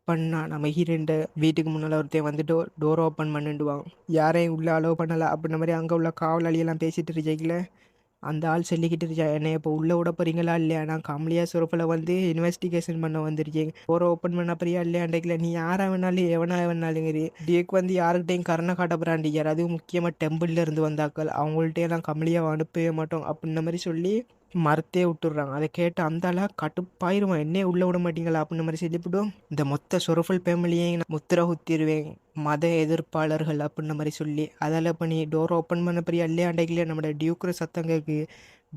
பண்ணா நம்ம ஹீரோயின் வீட்டுக்கு முன்னால் ஒருத்தன் வந்து டோர் ஓப்பன் பண்ணிடுவான். யாரையும் உள்ளே அலோவ் பண்ணலை அப்படின்ற மாதிரி அங்கே உள்ள காவலாளியெல்லாம் பேசிட்டு இருக்கையில் அந்த ஆள் சொல்லிக்கிட்டு இருக்கா, என்னை இப்போ உள்ளே விட போறீங்களா இல்லையா, நான் கமலியா சுரப்பில் வந்து இன்வெஸ்டிகேஷன் பண்ண வந்திருக்கேன், டோரை ஓப்பன் பண்ண போறியா இல்லையாண்டிக்கல, நீ யாரா வேணாலும் எவனா வேணாலுங்கிறி டியூக் வந்து யாருக்கிட்டையும் கருணை காட்ட போறாண்டிக்கார். அதுவும் முக்கியமாக டெம்பிள்ல இருந்து வந்தாக்கள் அவங்கள்ட்டையெல்லாம் கமலியாவை அனுப்பவே மாட்டோம் அப்படின்ற மாதிரி சொல்லி மரத்தே விட்டுடுறாங்க. அதை கேட்டு அந்த ஆளா கடுப்பாயிருவான், என்னே உள்ளே விட மாட்டீங்களா அப்படின்ற மாதிரி சொல்லிவிடும். இந்த மொத்த சொரஃபுல் ஃபேமிலியையும் நான் முத்திர குத்திடுவேன் மத எதிர்ப்பாளர்கள் அப்படின்ற மாதிரி சொல்லி அதில் பண்ணி டோர் ஓப்பன் பண்ண பெரிய இல்லையாண்டைக்குள்ளே நம்மளோட டியூக்குற சத்தம் கேட்கு.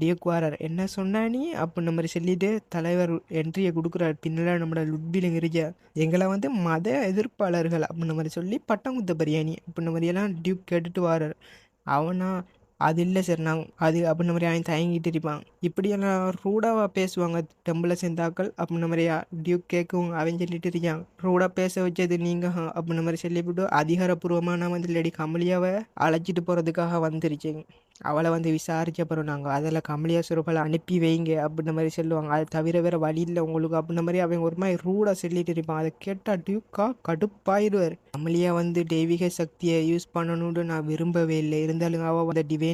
டியூக் வாரார், என்ன சொன்னா நீ அப்படின்ற மாதிரி சொல்லிட்டு தலைவர் என்ட்ரியை கொடுக்குறாரு. பின்னால் நம்மளோட லுட்பிலிங் இருக்க எங்களை வந்து மத எதிர்ப்பாளர்கள் அப்படின்ற மாதிரி சொல்லி பட்டம் குத்த பிரியாணி அப்படின்ற மாதிரியெல்லாம் டியூக் கேட்டுட்டு வாரார். அவனா அது இல்லை சார் நான் அது அப்படின்ற மாதிரி அவன் தயங்கிட்டு இருப்பான். இப்படியெல்லாம் ரூடாவாக பேசுவாங்க டெம்பிளை சேர்ந்தாக்கள் அப்படின்ற மாதிரியா டியூக் கேட்கும். அவன் சொல்லிட்டு இருக்கான், ரூடாக பேச வச்சது நீங்கள் அப்படின்ற மாதிரி சொல்லிவிட்டு அதிகாரப்பூர்வமாக நான் வந்து லேடி கமலியாவை அழைச்சிட்டு போகிறதுக்காக வந்துருச்சேங்க. அவளை வந்து விசாரிக்க போகிறோம் நாங்கள், அதில் கமலியா சுரூபலை அனுப்பி வைங்க அப்படின்ற மாதிரி சொல்லுவாங்க. அது தவிர வேறு வழி இல்லை உங்களுக்கு அப்படின்ற மாதிரி அவன் ஒரு மாதிரி ரூடாக சொல்லிட்டு இருப்பான். அதை கேட்டால் டியூக்கா கடுப்பாயிடுவார். கமலியா வந்து தெய்வீக சக்தியை யூஸ் பண்ணணும்னு நான் விரும்பவே இல்லை, இருந்தாலும் அவள் அந்த டிவைன்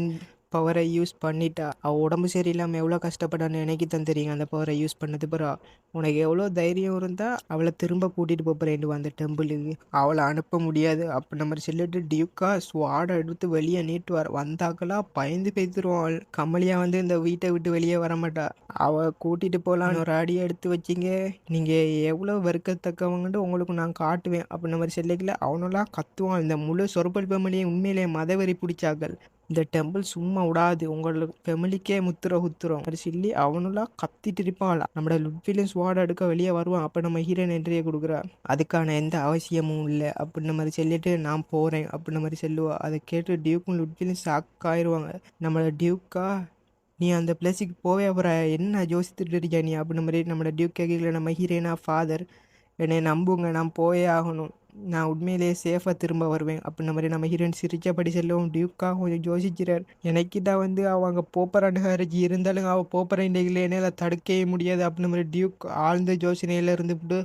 பவரை யூஸ் பண்ணிட்டா. அவள் உடம்பு சரியில்லாமல் எவ்வளோ கஷ்டப்படான்னு எனக்கு தான் தெரியும். அந்த பவரை யூஸ் பண்ணது பிறகு உனக்கு எவ்வளோ தைரியம் இருந்தால் அவளை திரும்ப கூட்டிகிட்டு போகிறேன் அந்த டெம்பிளுக்கு, அவளை அனுப்ப முடியாது அப்படின்ற மாதிரி சொல்லிட்டு டியூக்கா ஸ்வாடை எடுத்து வெளியே நீட்டுவார். வந்தாக்கெல்லாம் பயந்து பேத்துருவாள். கமலியா வந்து இந்த வீட்டை விட்டு வெளியே வரமாட்டா. அவள் கூட்டிகிட்டு போகலான்னு ஒரு அடியை எடுத்து வச்சிங்க, நீங்கள் எவ்வளோ வெறுக்கத்தக்கவங்கன்ட்டு உங்களுக்கு நான் காட்டுவேன் அப்படின்ற மாதிரி சொல்லிக்கல. அவனெல்லாம் கத்துவான். இந்த முழு சொற்பல் ஃபேமிலியை உண்மையிலே மதவெறி பிடிச்சாக்கள், இந்த டெம்பிள் சும்மா விடாது, உங்களுக்கு ஃபெமிலிக்கே முத்திர குத்துரும் அப்படி சொல்லி அவனுலாம் கத்திட்டு இருப்பான். நம்மளோட லுட்விலும் ஸ்வாட் எடுக்க வெளியே வருவான். அப்போ நம்ம ஹீரோயின் என்ட்ரியை கொடுக்குறா, அதுக்கான எந்த அவசியமும் இல்லை அப்படின்ற மாதிரி சொல்லிட்டு நான் போகிறேன் அப்படின்ற மாதிரி சொல்லுவா. அதை கேட்டு டியூக்கும் லுட்விலும் ஷாக் ஆயிடுவாங்க. நம்மளோட டியூக்கா, நீ அந்த பிளேஸுக்கு போவே அப்புறம் என்ன யோசித்துட்டு இருக்கியா நீ அப்படின்ற மாதிரி நம்மளோட டியூக் கேட்கல. நம்ம ஹீரோயினா, ஃபாதர் என்னை நம்புங்க, நான் போயே ஆகணும், நான் உண்மையிலேயே சேஃபாக திரும்ப வருவேன் அப்படின்ற மாதிரி நம்ம ஹீரோயின் சிரிச்சபடி செல்லவும் டியூக்காக கொஞ்சம் யோசிக்கிறார். எனக்கு தான் வந்து அவங்க போப்பராண்டுகாரஜி இருந்தாலும் அவள் போப்பரண்டைகளை என்னால் தடுக்கவே முடியாது அப்படின்ற மாதிரி டியூக் ஆழ்ந்த யோசனையில் இருந்துவிட்டு,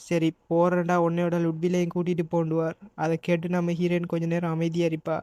சரி போகிறேன்டா உன்னையோட லுட்பிலையும் கூட்டிகிட்டு போண்டுவார். அதை கேட்டு நம்ம ஹீரோயின் கொஞ்சம் நேரம் அமைதியாக இருப்பா.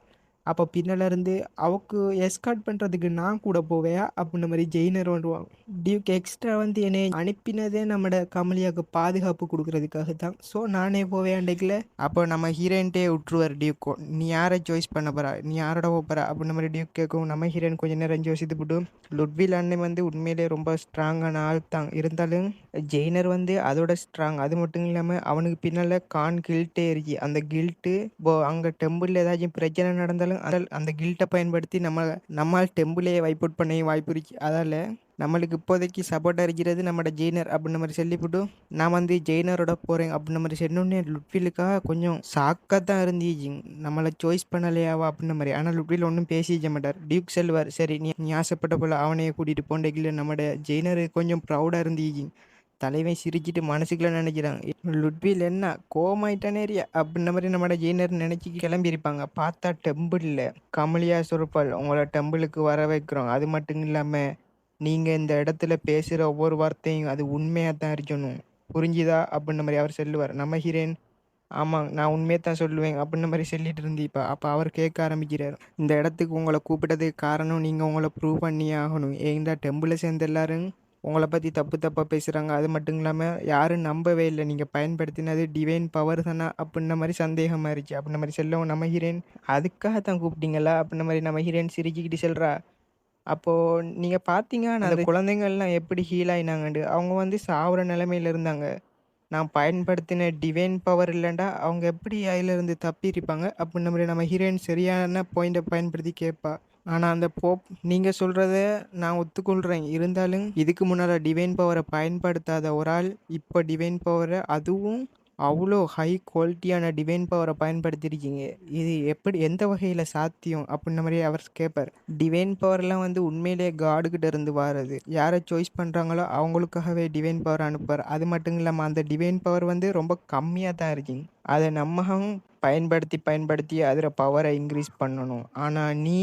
அப்போ பின்னால் இருந்து அவக்கு எஸ்கார்ட் பண்ணுறதுக்கு நான் கூட போவேயா அப்படின்ற மாதிரி ஜெயினர் வருவாங்க. டியூக் எக்ஸ்ட்ரா வந்து என்னை அனுப்பினதே நம்மட கமலியாவுக்கு பாதுகாப்பு கொடுக்கறதுக்காக தான், ஸோ நானே போவேன்டைக்கல. அப்போ நம்ம ஹீரோயின்ட்டே விட்டுருவார் டியூக்கோ, நீ யாரை சாய்ஸ் பண்ண போகிறா, நீ யாரோட போகிறா அப்படின்ற மாதிரி டியூக் கேட்கும். நம்ம ஹீரோயின் கொஞ்சம் நேரம் யோசித்து போட்டு, லுட்வில் அண்ணன் வந்து உண்மையிலே ரொம்ப ஸ்ட்ராங்கான ஆள் தான், இருந்தாலும் ஜெயினர் வந்து அதோட ஸ்ட்ராங். அது மட்டும் இல்லாமல் அவனுக்கு பின்னால் கான் கில்ட்டே இருக்கு. அந்த கில்ட்டு இப்போ அங்கே டெம்பிளில் ஏதாச்சும் பிரச்சனை நடந்தாலும் அந்த கில்ட்டை பயன்படுத்தி நம்மால் டெம்பிளே வைப் அவுட் பண்ண வாய்ப்பு இருக்கு. அதால் நம்மளுக்கு இப்போதைக்கு சப்போர்ட்டாக இருக்கிறது நம்மளோட ஜெயினர் அப்படின்ற மாதிரி சொல்லிவிட்டு, நான் வந்து ஜெயினரோட போகிறேன் அப்படின்ற மாதிரி சொன்னோடனே லுட்விலுக்காக கொஞ்சம் ஷாக்காக தான் இருந்துச்சு, நம்மளை சாய்ஸ் பண்ணலையாவா அப்படின்ற மாதிரி. ஆனால் லுட்வில் ஒன்றும் பேசிக்க மாட்டார். டியூக் செல்வார், சரி நீ ஆசைப்பட்ட போல் அவனையே கூட்டிகிட்டு போண்டேக்கில். நம்மளோட ஜெயினர் கொஞ்சம் ப்ரௌடாக இருந்துச்சு. தலைவன் சிரிச்சிட்டு மனசுக்குள்ள நினைக்கிறாங்க, லுட்வில் என்ன கோமாயிட்டானேரியா அப்படின்ற மாதிரி நம்மளோட ஜெயினர் நினச்சி கிளம்பியிருப்பாங்க. பார்த்தா டெம்பிளில் கமலியா சுரப்பால் உங்களோட டெம்பிளுக்கு வர வைக்கிறோம், அது மட்டும் இல்லாமல் நீங்கள் இந்த இடத்துல பேசுகிற ஒவ்வொரு வார்த்தையும் அது உண்மையாக தான் இருக்கணும், புரிஞ்சுதா அப்படின்ற மாதிரி அவர் சொல்லுவார். நம்ம ஹீரோயின், ஆமாங்க நான் உண்மையை தான் சொல்லுவேன் அப்படின்ற மாதிரி சொல்லிட்டு இருந்தீப்பா. அப்போ அவர் கேட்க ஆரம்பிக்கிறார், இந்த இடத்துக்கு உங்களை கூப்பிட்டதுக்கு காரணம் நீங்கள் உங்களை ப்ரூவ் பண்ணியே ஆகணும். ஏன்னா டெம்பிளை சேர்ந்த எல்லாரும் உங்களை பற்றி தப்பாக பேசுகிறாங்க, அது மட்டும் இல்லாமல் யாரும் நம்பவே இல்லை நீங்கள் பயன்படுத்தினது டிவைன் பவர் தானே அப்படின்ற மாதிரி சந்தேகமாக இருந்துச்சு அப்படின்ற மாதிரி சொல்லவும் நம்ம ஹீரோயின், அதுக்காக தான் கூப்பிட்டீங்களா அப்படின்ற மாதிரி நம்ம ஹீரோயின் சிரிச்சுக்கிட்டு சொல்கிறா. அப்போது நீங்கள் பார்த்தீங்க அந்த குழந்தைங்கள்லாம் எப்படி ஹீல் ஆயினாங்கண்டு, அவங்க வந்து சாவுற நிலைமையில இருந்தாங்க, நான் பயன்படுத்தின டிவைன் பவர் இல்லைண்டா அவங்க எப்படி அதிலிருந்து தப்பியிருப்பாங்க அப்படின்ற மாதிரி நம்ம ஹீரோயின் சரியான பாயிண்டை பயன்படுத்தி கேட்பா. ஆனால் அந்த போப் நீங்கள் சொல்கிறத நான் ஒத்துக்கொள்கிறேன், இருந்தாலும் இதுக்கு முன்னால் டிவைன் பவரை பயன்படுத்தாத ஒரு ஆள் இப்போ டிவைன் பவரை, அதுவும் அவ்வளோ ஹை குவாலிட்டியான டிவைன் பவரை பயன்படுத்தியிருக்கீங்க, இது எப்படி எந்த வகையில் சாத்தியம் அப்படின்ற மாதிரி அவர் கேட்பார். டிவைன் பவர்லாம் வந்து உண்மையிலே காடுகிட்ட இருந்து வாரது, யாரை சாய்ஸ் பண்ணுறாங்களோ அவங்களுக்காகவே டிவைன் பவர் அனுப்புவார். அது மட்டும் இல்லாமல் அந்த டிவைன் பவர் வந்து ரொம்ப கம்மியாக தான் இருக்குங்க, அதை நம்மகம் பயன்படுத்தி அதில் பவரை இன்க்ரீஸ் பண்ணணும். ஆனால் நீ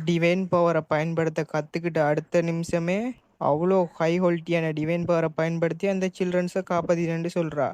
டிவைன் பவரை பயன்படுத்த கற்றுக்கிட்ட அடுத்த நிமிஷமே அவ்வளோ ஹை குவாலிட்டியான டிவைன் பவரை பயன்படுத்தி அந்த சில்ட்ரன்ஸை காப்பாற்றினு சொல்கிறா.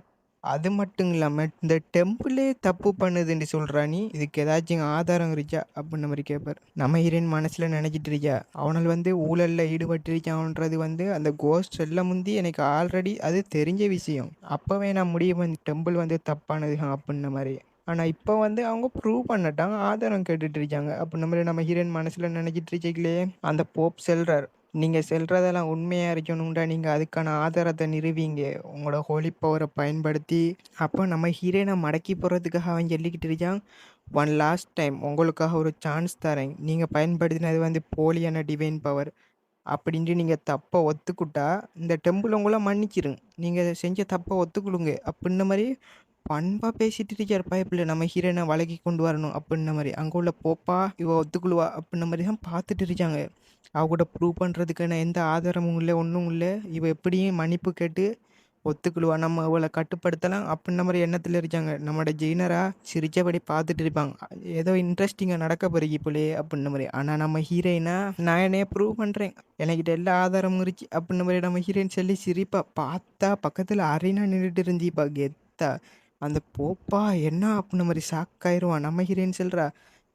அது மட்டும் இல்லாம, இந்த டெம்பிளே தப்பு பண்ணுதுன்னு சொல்றா நீ. இதுக்கு ஏதாச்சும் ஆதாரம் இருக்கா? அப்டின்ன மாரி கேட்பாரு. நம்ம ஹீரோயின் மனசுல நெனச்சிட்டு இருக்கா. அவனுள் வந்து ஊழல்ல ஈடுபட்டிருக்கான்றது வந்து அந்த கோஸ்ட் சொல்ல முந்தி எனக்கு ஆல்ரெடி அது தெரிஞ்ச விஷயம். அப்பவே நான் முடிவு பண்ணி டெம்பிள் வந்து தப்பானது அப்டின்ன மாரி. ஆனா இப்ப வந்து அவங்க ப்ரூவ் பண்ணட்டாங்க. ஆதாரம் கேட்டுட்டு இருக்காங்க. அப்டின்ன மாரி நம்ம ஹீரோயின் மனசுல நெனச்சிட்டு இருக்கீங்களே, அந்த போப் சொல்றார். நீங்க சொல்றதெல்லாம் உண்மையா இருக்கணும்டா, நீங்க அதுக்கான ஆதாரத்த நிரூபிங்க. உங்களோட ஹோலி பவர பயன்படுத்தி அப்போ நம்ம ஹீரோயின மடக்கி போடுறதுக்காக அவன் சொல்லிக்கிட்டு இருக்கான். ஒன் லாஸ்ட் டைம் உங்களுக்காக ஒரு சான்ஸ் தரேன். நீங்க பயன்படுத்தினது வந்து போலியான டிவைன் பவர். அப்படின்ட்டு நீங்க தப்ப ஒத்துக்கிட்டா, இந்த டெம்பிள் உங்கள மன்னிச்சிரும். நீங்க செஞ்ச தப்ப ஒத்துக்கிடுங்க. அப்பிடின்ன மாரி பண்பா பேசிட்டு இருக்காரு பயப்புல. நம்ம ஹீரோயின வழக்கி கொண்டு வரணும் அப்பிடின்ன மாரி. அங்க உள்ள போப்பா இவ ஒத்துக்குழுவா அப்பிடின்ன மாரி தான் பார்த்துட்டு இருக்காங்க. அவ கூட ப்ரூவ் பண்றதுக்கான எந்த ஆதாரமும் இல்ல, ஒண்ணும் இல்ல. இவ எப்படியும் மன்னிப்பு கேட்டு ஒத்துக்கிடுவா. நம்ம அவள கட்டுப்படுத்தலாம் அப்பிடின்ன மாரி எண்ணத்துல இருக்காங்க. நம்மோட ஜெயினரா சிரிச்சபடி பார்த்துட்டு இருப்பாங்க. ஏதோ இன்ட்ரெஸ்டிங்கா நடக்க போகுது போலயே அப்பிடின்ன மாரி. ஆனா நம்ம ஹீரோயினா, நான் என்னைய ப்ரூவ் பண்றேன். என்கிட்ட எல்லா ஆதாரமும் இருக்கு அப்பிடின்ன மாரி நம்ம ஹீரோயின் சொல்லி சிரிப்பா. பார்த்தா பக்கத்துல அரீனா நின்னுட்டு இருந்துச்சுப்பா கெத்தா. அந்த போப்பா என்ன அப்புடின்ன மாரி ஷாக் ஆயிருவான். நம்ம ஹீரோயின் சொல்றா,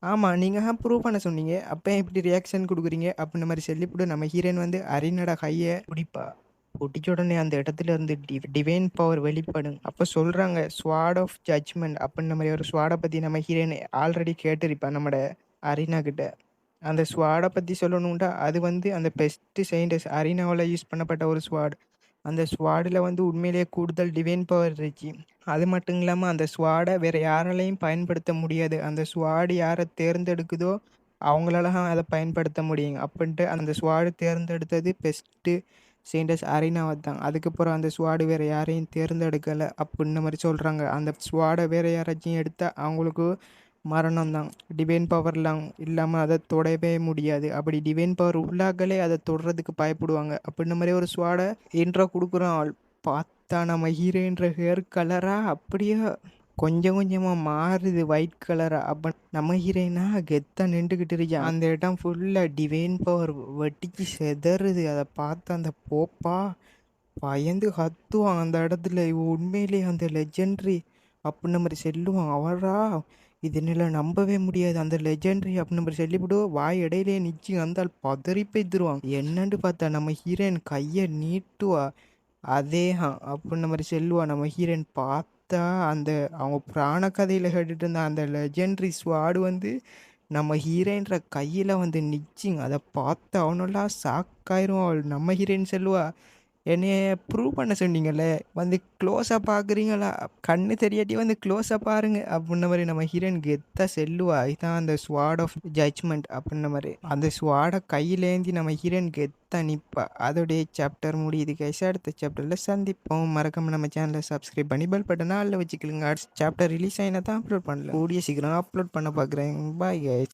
"ஆமா நீங்க தான் ப்ரூவ் பண்ண சொன்னீங்க. அப்ப ஏன் இப்படி ரியாக்ஷன் குடுக்குறீங்க?" அப்புடின்ன மாரி சொல்லிப்புட்டு நம்ம ஹீரோயின் வந்து அரீனாவோட கைய புடிப்பா. புடிச்ச உடனே அந்த இடத்துல இருந்து டிவைன் பவர் வெளிப்படும். அப்ப சொல்றாங்க ஸ்வார்ட் ஆஃப் ஜட்ஜ்மென்ட் அப்புடின்ன மாரி ஒரு ஸ்வாட பத்தி நம்ம ஹீரோயின் ஆல்ரெடி கேட்டிருப்பா நம்மட அரீனா கிட்ட. அந்த ஸ்வாட பத்தி சொல்லணும்டா, அது வந்து அந்த பெஸ்ட் சயின்டிஸ்ட் அரீனாவால யூஸ் பண்ணப்பட்ட ஒரு ஸ்வாட். அந்த ஸ்வாடுல வந்து உண்மையிலேயே கூடுதல் டிவைன் பவர் இருந்துச்சு. அது மட்டும் இல்லாம அந்த ஸ்வாட வேற யாராலயும் பயன்படுத்த முடியாது. அந்த ஸ்வாட் யார தேர்ந்தெடுக்குதோ, அவங்களால தான் அத பயன்படுத்த முடியும். அப்டின்ட்டு அந்த ஸ்வாட் தேர்ந்தெடுத்தது பெஸ்ட் சயின்டிஸ்ட் அரீனாவ தான். அதுக்கப்புறம் அந்த ஸ்வாட் வேற யாரையும் தேர்ந்தெடுக்கல அப்டின்ன மாரி சொல்றாங்க. அந்த ஸ்வாட வேற யாராச்சும் எடுத்தா அவங்களுக்கு மரணம் தான். டிவைன் பவர்லாம் இல்லாம அத தொடவே முடியாது. அப்படி டிவைன் பவர் உள்ளாக்களே அத தொடுறதுக்கு பயப்படுவாங்க. அப்டின்ன மாரி ஒரு ஸ்வாட இன்ட்ரோ குடுக்குறான். பார்த்தா நம்ம ஹீரோயின்ற ஹேர் கலரா அப்படியே கொஞ்சம் கொஞ்சமா மாறுது ஒயிட் கலரா. அப்ப நம்ம ஹீரோயினா கெத்தா நின்டுகிட்டு இருக்கா. அந்த இடம் ஃபுல்லா டிவைன் பவர் வெடிச்சு சிதறுது. அத பார்த்து அந்த போப்பா பயந்து கத்துவான் அந்த இடத்துல. இவ உண்மையிலேயே அந்த லெஜெண்டரி அப்புடின்ன மாரி சொல்லுவான். அவரா இது என்னால நம்பவே முடியாது. அந்த லெஜெண்டரி அப்புடின்ன மாரி சொல்லிப்புட்டு வாய் இடையிலேயே நிச்சு அந்த ஆள் பதறி போய்த்துருவான். என்னன்னு பார்த்தா நம்ம ஹீரோயின் கைய நீட்டுவா. அதேதான் அப்புடின்ன மாரி சொல்லுவா. நம்ம ஹீரோயின் பார்த்தா அந்த அவங்க புராண கதையில கேட்டுட்டு இருந்த அந்த லெஜெண்டரி ஸ்வாட் வந்து நம்ம ஹீரோயின்ற கையில வந்து நிச்சுங்க. அத பார்த்து அவனெல்லாம் ஷாக் ஆயிருவான். நம்ம ஹீரோயின் சொல்லுவா, என்னைய ப்ரூவ் பண்ண சொன்னீங்கல்ல, வந்து க்ளோஸா பார்க்குறீங்களா? கண்ணு தெரியாட்டி வந்து க்ளோஸா பாருங்க அப்புடின்ன மாரி நம்ம ஹீரோயின் கெத்தா சொல்லுவா. இதான் அந்த ஸ்வார்ட் ஆஃப் ஜட்ஜ்மென்ட் அப்புடின்ன மாரி. அந்த ஸ்வாட கையிலேந்தி நம்ம ஹீரோயின் கெத்தா நிப்பா. அதோடயே சாப்டர் முடியுது கைஸ். அடுத்த சாப்டர்ல சந்திப்போம். மறக்காம நம்ம சேனலை சப்ஸ்கிரைப் பண்ணி பெல் பட்டனை ஆல்ல வச்சுக்கலுங்க. அடுத்த சாப்டர் ரிலீஸ் ஆயினா தான் அப்லோட் பண்ணல. கூடிய சீக்கிரம் அப்லோட் பண்ண பார்க்குறேன். Bye guys.